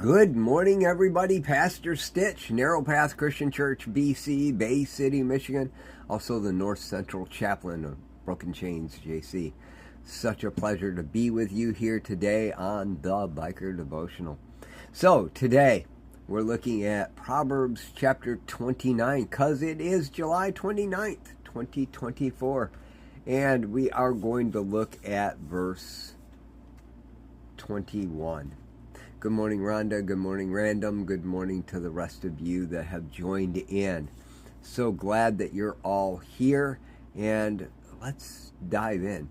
Good morning, everybody. Pastor Stitch, Narrow Path Christian Church, BC, Bay City, Michigan. Also the North Central Chaplain of Broken Chains, JC. Such a pleasure to be with you here today on the Biker Devotional. So, today we're looking at Proverbs chapter 29 because it is July 29th, 2024. And we are going to look at verse 21. Good morning, Rhonda. Good morning, Random. Good morning to the rest of you that have joined in. So glad that you're all here, and let's dive in.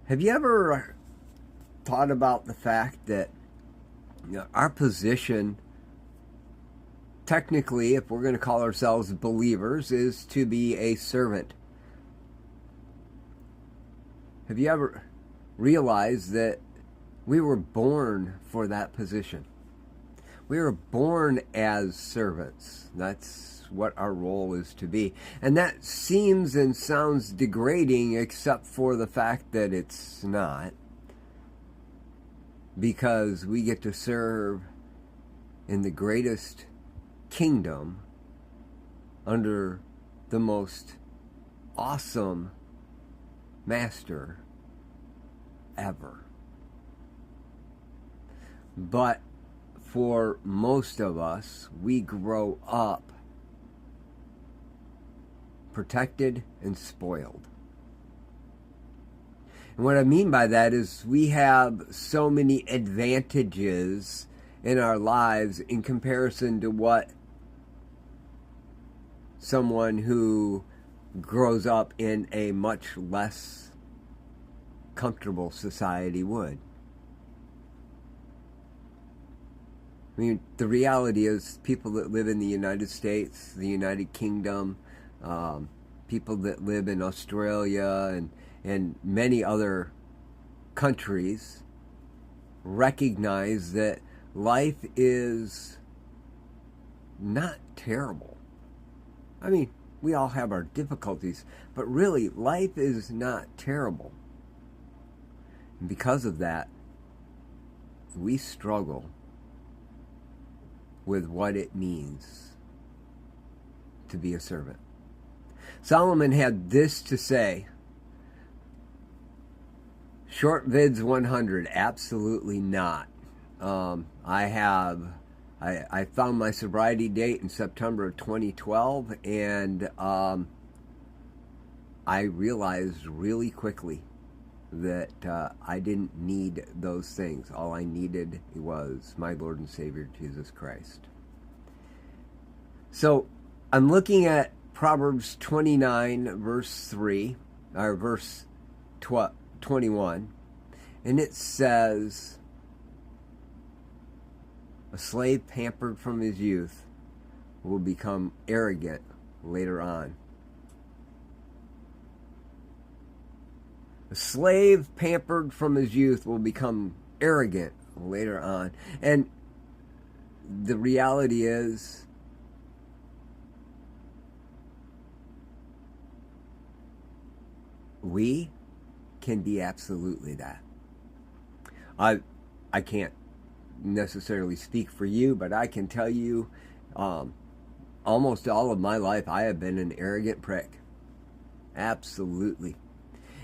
Have you ever thought about the fact that our position, technically, if we're going to call ourselves believers, is to be a servant? Have you ever realized that we were born for that position? We were born as servants. That's what our role is to be. And that seems and sounds degrading, except for the fact that it's not. Because we get to serve in the greatest kingdom under the most awesome master ever. But for most of us, we grow up protected and spoiled. And what I mean by that is we have so many advantages in our lives in comparison to what someone who grows up in a much less comfortable society would. I mean, the reality is people that live in the United States, the United Kingdom, people that live in Australia and many other countries recognize that life is not terrible. I mean, we all have our difficulties, but really, life is not terrible. And because of that, we struggle with what it means to be a servant. Solomon had this to say: short vids 100, absolutely not. I found my sobriety date in September of 2012, and I realized really quickly that I didn't need those things. All I needed was my Lord and Savior, Jesus Christ. So I'm looking at Proverbs 29, verse 3, or verse 21, and it says, a slave pampered from his youth will become arrogant later on. A slave pampered from his youth will become arrogant later on. And the reality is, we can be absolutely that. I can't necessarily speak for you, but I can tell you, almost all of my life I have been an arrogant prick. Absolutely.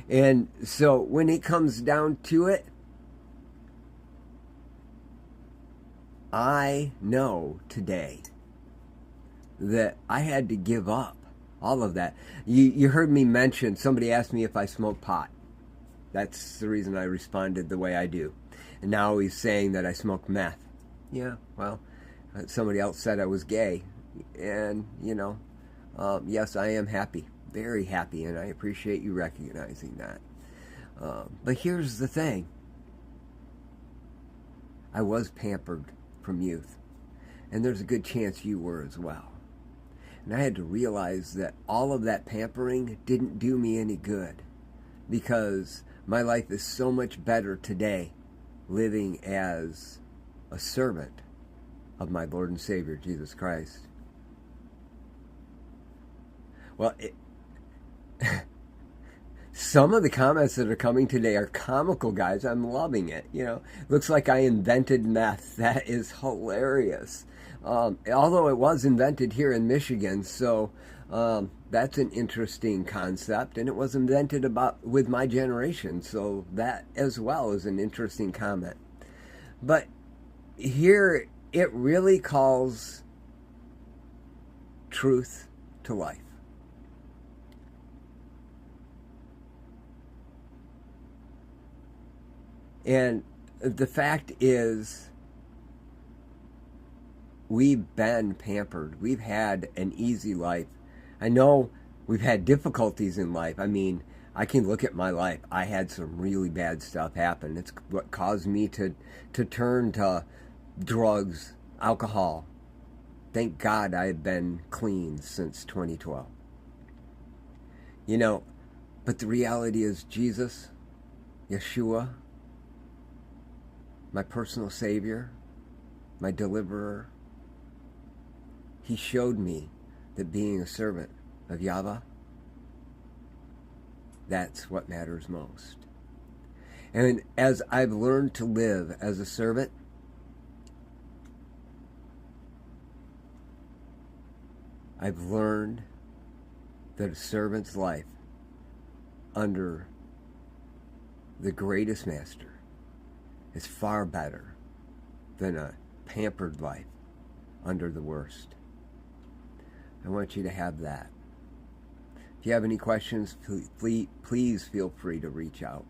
And so when it comes down to it, I know today that I had to give up all of that. You heard me mention, somebody asked me if I smoke pot. That's the reason I responded the way I do. And now he's saying that I smoke meth. Yeah, well, somebody else said I was gay. And, yes, I am happy. Very happy, and I appreciate you recognizing that. But here's the thing. I was pampered from youth, and there's a good chance you were as well. And I had to realize that all of that pampering didn't do me any good, because my life is so much better today living as a servant of my Lord and Savior, Jesus Christ. Well, some of the comments that are coming today are comical, guys. I'm loving it. Looks like I invented meth. That is hilarious. Although it was invented here in Michigan, so that's an interesting concept, and it was invented with my generation, so that as well is an interesting comment. But here it really calls truth to life. And the fact is, we've been pampered. We've had an easy life. I know we've had difficulties in life. I mean, I can look at my life. I had some really bad stuff happen. It's what caused me to turn to drugs, alcohol. Thank God I've been clean since 2012. But the reality is Jesus, Yeshua, my personal Savior, my deliverer, He showed me that being a servant of Yahweh, that's what matters most. And as I've learned to live as a servant, I've learned that a servant's life under the greatest master is far better than a pampered life under the worst. I want you to have that. If you have any questions, please feel free to reach out.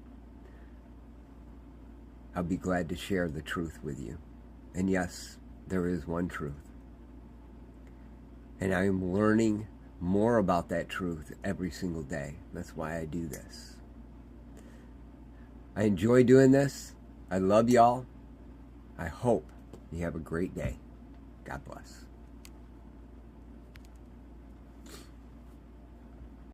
I'll be glad to share the truth with you. And yes, there is one truth. And I am learning more about that truth every single day. That's why I do this. I enjoy doing this. I love y'all. I hope you have a great day. God bless.